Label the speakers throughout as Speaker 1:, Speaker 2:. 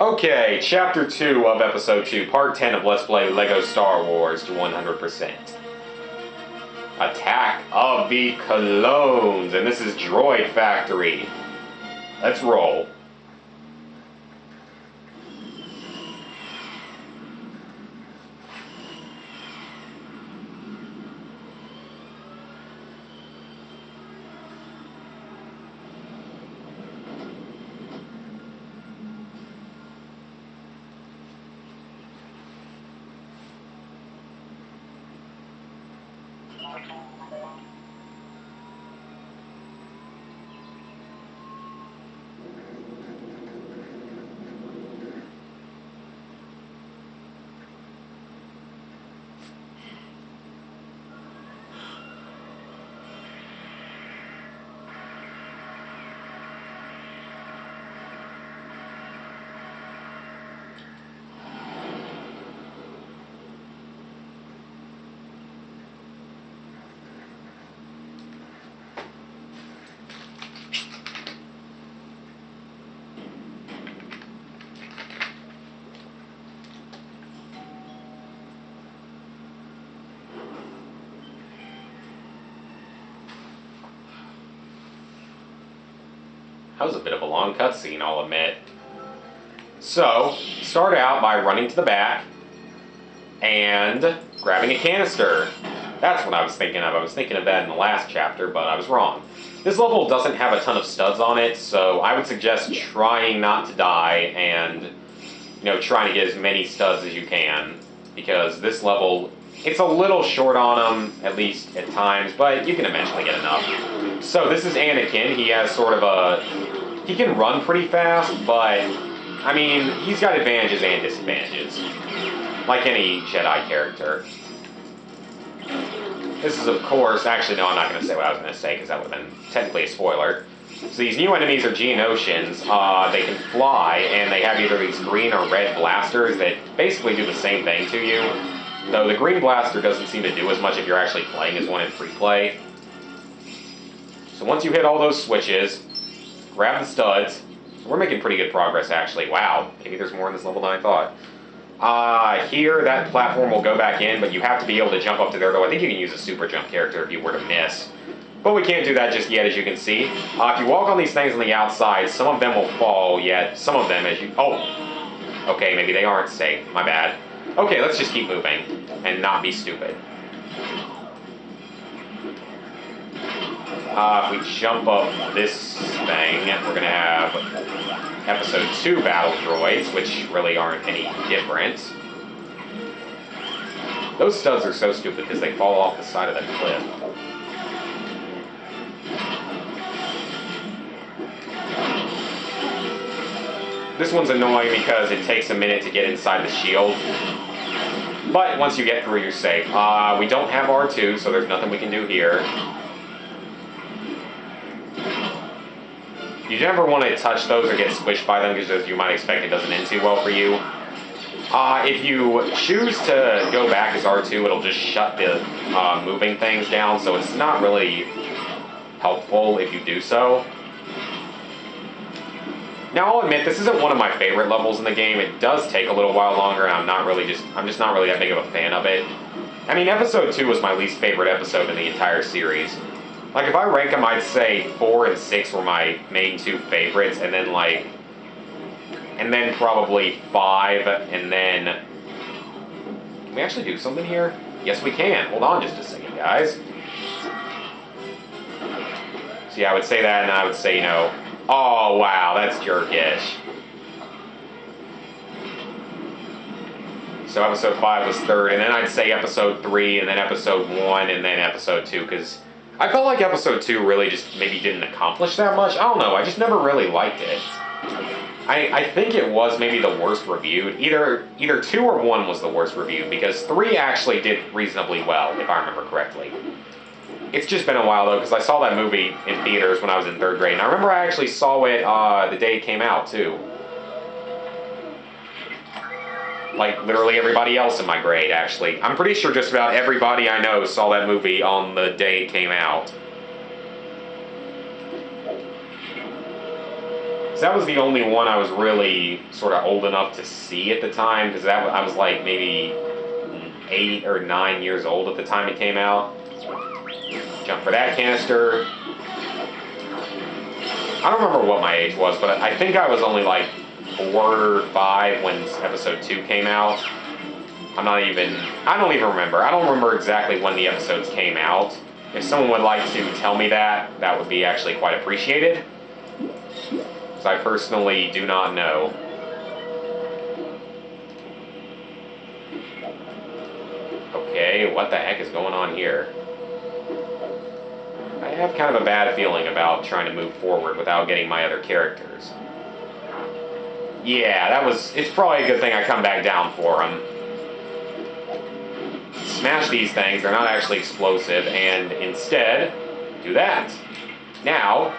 Speaker 1: Okay, Chapter 2 of Episode 2, Part 10 of Let's Play LEGO Star Wars to 100%. Attack of the Clones, and this is Droid Factory. Let's roll. That was a bit of a long cutscene, I'll admit. So, start out by running to the back and grabbing a canister. That's what I was thinking of. I was thinking of that in the last chapter, but I was wrong. This level doesn't have a ton of studs on it, so I would suggest trying not to die and, trying to get as many studs as you can, because this level, it's a little short on them, at least at times, but you can eventually get enough. So this is Anakin. He has sort of he can run pretty fast, but, I mean, he's got advantages and disadvantages, like any Jedi character. This is, of course, actually, no, I'm not going to say what I was going to say, because that would have been technically a spoiler. So these new enemies are Geonosians. They can fly, and they have either these green or red blasters that basically do the same thing to you, though the green blaster doesn't seem to do as much if you're actually playing as one in free play. So once you hit all those switches, grab the studs. We're making pretty good progress, actually. Wow, maybe there's more in this level than I thought. Here, that platform will go back in, but you have to be able to jump up to there, though I think you can use a super jump character if you were to miss. But we can't do that just yet, as you can see. If you walk on these things on the outside, some of them will fall, yet some of them, as you... Oh! Okay, maybe they aren't safe. My bad. Okay, let's just keep moving, and not be stupid. If we jump up this thing, we're going to have Episode 2 battle droids, which really aren't any different. Those studs are so stupid because they fall off the side of the cliff. This one's annoying because it takes a minute to get inside the shield. But once you get through, you're safe. We don't have R2, so there's nothing we can do here. You never want to touch those or get squished by them, because as you might expect, it doesn't end too well for you. If you choose to go back as R2, it'll just shut the moving things down, so it's not really helpful if you do so. Now, I'll admit, this isn't one of my favorite levels in the game. It does take a little while longer, and I'm just not really that big of a fan of it. I mean, Episode 2 was my least favorite episode in the entire series. Like, if I rank them, I'd say 4 and 6 were my main two favorites, and then probably 5, and then... Can we actually do something here? Yes, we can. Hold on just a second, guys. So yeah, I would say that, and I would say, oh, wow, that's jerkish. So Episode 5 was 3rd, and then I'd say Episode 3, and then Episode 1, and then Episode 2, because I felt like Episode 2 really just maybe didn't accomplish that much. I don't know, I just never really liked it. I think it was maybe the worst reviewed. Either 2 or 1 was the worst reviewed, because 3 actually did reasonably well, if I remember correctly. It's just been a while, though, because I saw that movie in theaters when I was in 3rd grade, and I remember I actually saw it the day it came out, too. Like, literally everybody else in my grade, actually. I'm pretty sure just about everybody I know saw that movie on the day it came out. Because that was the only one I was really sort of old enough to see at the time, because I was like maybe 8 or 9 years old at the time it came out. Jump for that canister. I don't remember what my age was, but I think I was only like 4 or 5 when episode 2 came out. I don't even remember. I don't remember exactly when the episodes came out. If someone would like to tell me that, that would be actually quite appreciated. Because I personally do not know. Okay, what the heck is going on here? I have kind of a bad feeling about trying to move forward without getting my other characters. Yeah, it's probably a good thing I come back down for them. Smash these things, they're not actually explosive, and instead, do that. Now,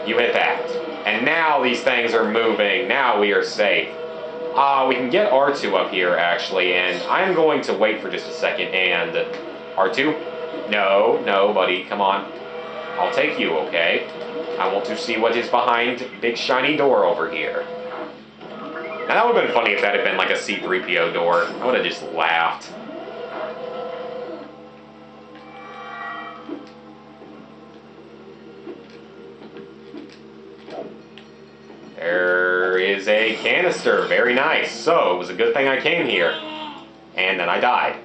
Speaker 1: you hit that. And now these things are moving, now we are safe. We can get R2 up here, actually, and I'm going to wait for just a second, and... R2? No, buddy, come on. I'll take you, okay? I want to see what is behind big shiny door over here. Now that would have been funny if that had been like a C-3PO door. I would have just laughed. There is a canister. Very nice. So, it was a good thing I came here. And then I died.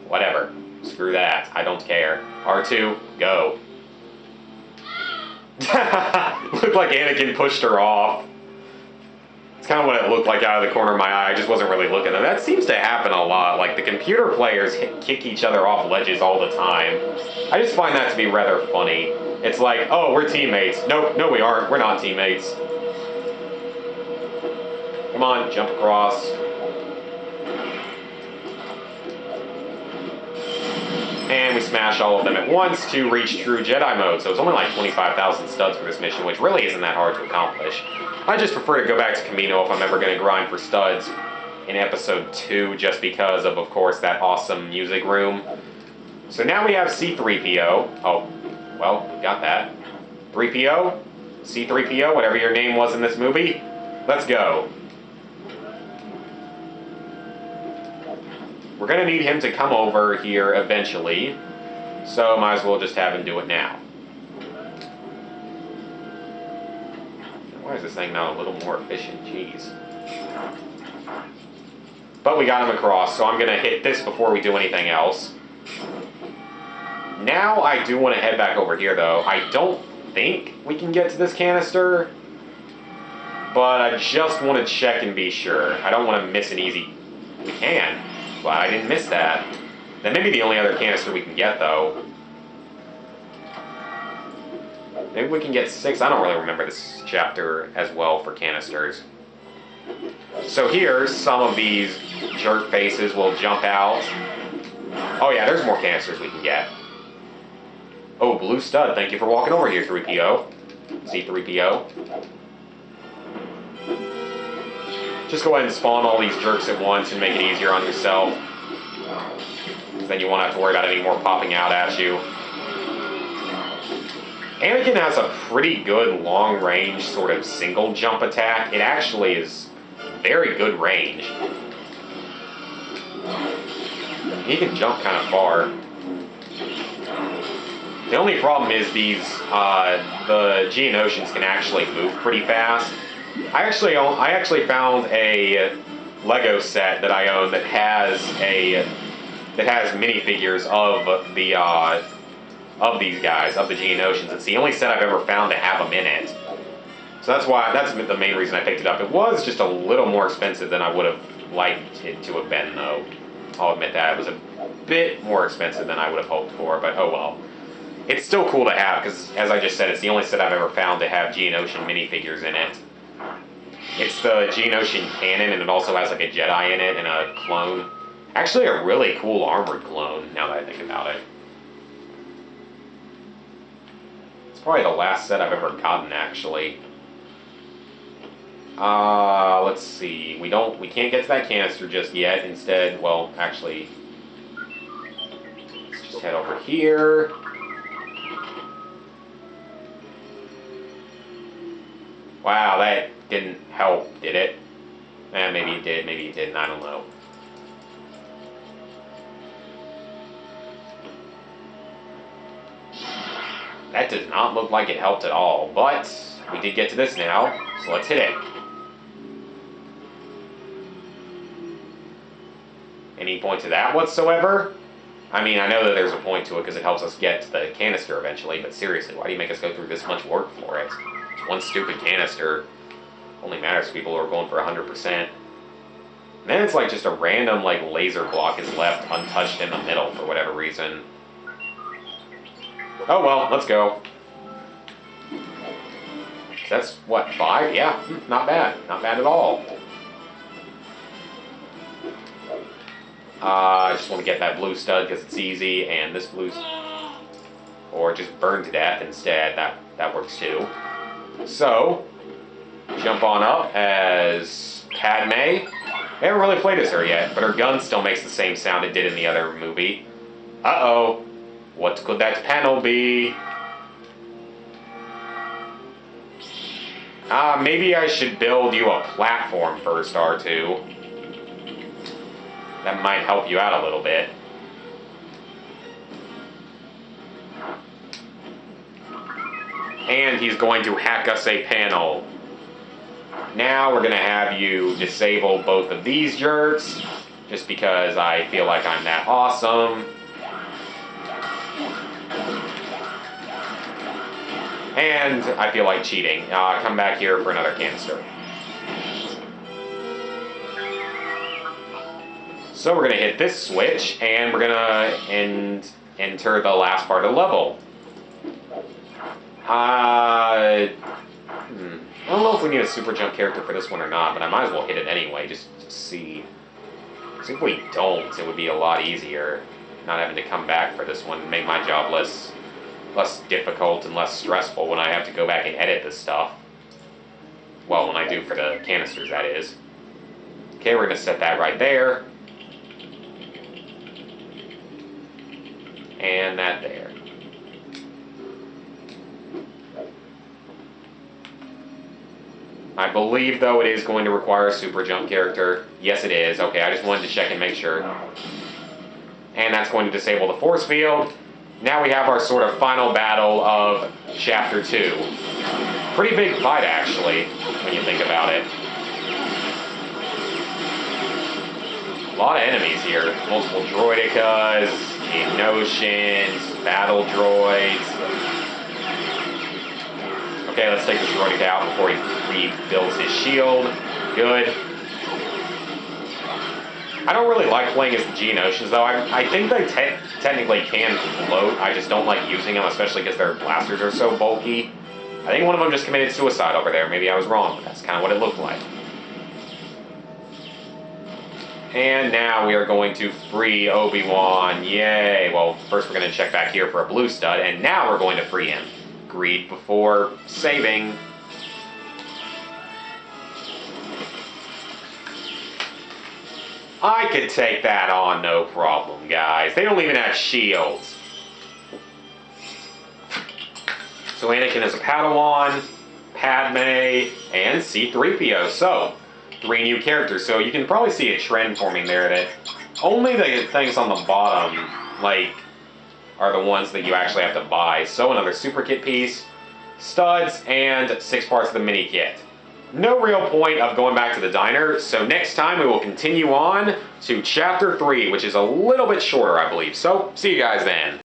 Speaker 1: Whatever. Screw that. I don't care. R2, go. Looked like Anakin pushed her off. It's kind of what it looked like out of the corner of my eye. I just wasn't really looking. And that seems to happen a lot. Like, the computer players kick each other off ledges all the time. I just find that to be rather funny. It's like, oh, we're teammates. Nope, no we aren't. We're not teammates. Come on, jump across. And we smash all of them at once to reach true Jedi mode. So it's only like 25,000 studs for this mission, which really isn't that hard to accomplish. I just prefer to go back to Kamino if I'm ever going to grind for studs in episode 2, just because of course, that awesome music room. So now we have C-3PO. Oh, well, we got that. 3PO? C-3PO, whatever your name was in this movie. Let's go. We're going to need him to come over here eventually, so might as well just have him do it now. Why is this thing not a little more efficient? Jeez. But we got him across, so I'm going to hit this before we do anything else. Now I do want to head back over here, though. I don't think we can get to this canister, but I just want to check and be sure. I don't want to miss an easy... We can. But I didn't miss that. That may be the only other canister we can get, though. Maybe we can get 6. I don't really remember this chapter as well for canisters. So here, some of these jerk faces will jump out. Oh yeah, there's more canisters we can get. Oh, blue stud. Thank you for walking over here, 3PO. C-3PO. Just go ahead and spawn all these jerks at once and make it easier on yourself. Then you won't have to worry about any more popping out at you. Anakin has a pretty good long-range sort of single jump attack. It actually is very good range. He can jump kind of far. The only problem is the Geonosians can actually move pretty fast. I actually found a Lego set that I own that has minifigures of these guys, of the Geonosians. It's the only set I've ever found to have them in it. So that's the main reason I picked it up. It was just a little more expensive than I would have liked it to have been, though. I'll admit that. It was a bit more expensive than I would have hoped for, but oh well. It's still cool to have, because as I just said, it's the only set I've ever found to have Geonosian minifigures in it. It's the Geonosian cannon, and it also has like a Jedi in it and a clone. Actually, a really cool armored clone, now that I think about it. It's probably the last set I've ever gotten, actually. Let's see. We can't get to that canister just yet. Instead, well, actually, let's just head over here. Wow, that didn't help, did it? Maybe it did, maybe it didn't, I don't know. That does not look like it helped at all, but we did get to this now, so let's hit it. Any point to that whatsoever? I mean, I know that there's a point to it because it helps us get to the canister eventually, but seriously, why do you make us go through this much work for it? One stupid canister only matters to people who are going for 100%. And then it's like just a random like laser block is left untouched in the middle for whatever reason. Oh well, let's go. That's what, 5? Yeah, not bad. Not bad at all. I just want to get that blue stud because it's easy, and this blue, or just burn to death instead. That works too. So, jump on up as Padme. They haven't really played as her yet, but her gun still makes the same sound it did in the other movie. Uh-oh. What could that panel be? Maybe I should build you a platform first, R2. That might help you out a little bit. And he's going to hack us a panel. Now we're going to have you disable both of these jerks, just because I feel like I'm that awesome. And I feel like cheating. Come back here for another canister. So we're going to hit this switch, and we're going to enter the last part of the level. I don't know if we need a super jump character for this one or not, but I might as well hit it anyway, just to see. So if we don't, it would be a lot easier not having to come back for this one and make my job less difficult and less stressful when I have to go back and edit this stuff. Well, when I do for the canisters, that is. Okay, we're going to set that right there. And that there. I believe, though, it is going to require a super jump character. Yes, it is. Okay, I just wanted to check and make sure. And that's going to disable the force field. Now we have our sort of final battle of Chapter 2. Pretty big fight, actually, when you think about it. A lot of enemies here. Multiple droidicas, Geonosians, battle droids. Okay, let's take this droidica out before he rebuilds his shield. Good. I don't really like playing as the Geonosians, though. I think they technically can float. I just don't like using them, especially because their blasters are so bulky. I think one of them just committed suicide over there. Maybe I was wrong, but that's kind of what it looked like. And now we are going to free Obi-Wan. Yay! Well, first we're going to check back here for a blue stud, and now we're going to free him. Greed before saving. I could take that on, no problem, guys. They don't even have shields. So Anakin is a Padawan, Padme, and C-3PO. So, 3 new characters. So you can probably see a trend forming there that only the things on the bottom, like, are the ones that you actually have to buy. So another super kit piece, studs, and 6 parts of the mini kit. No real point of going back to the diner, so next time we will continue on to Chapter 3, which is a little bit shorter, I believe. So, see you guys then.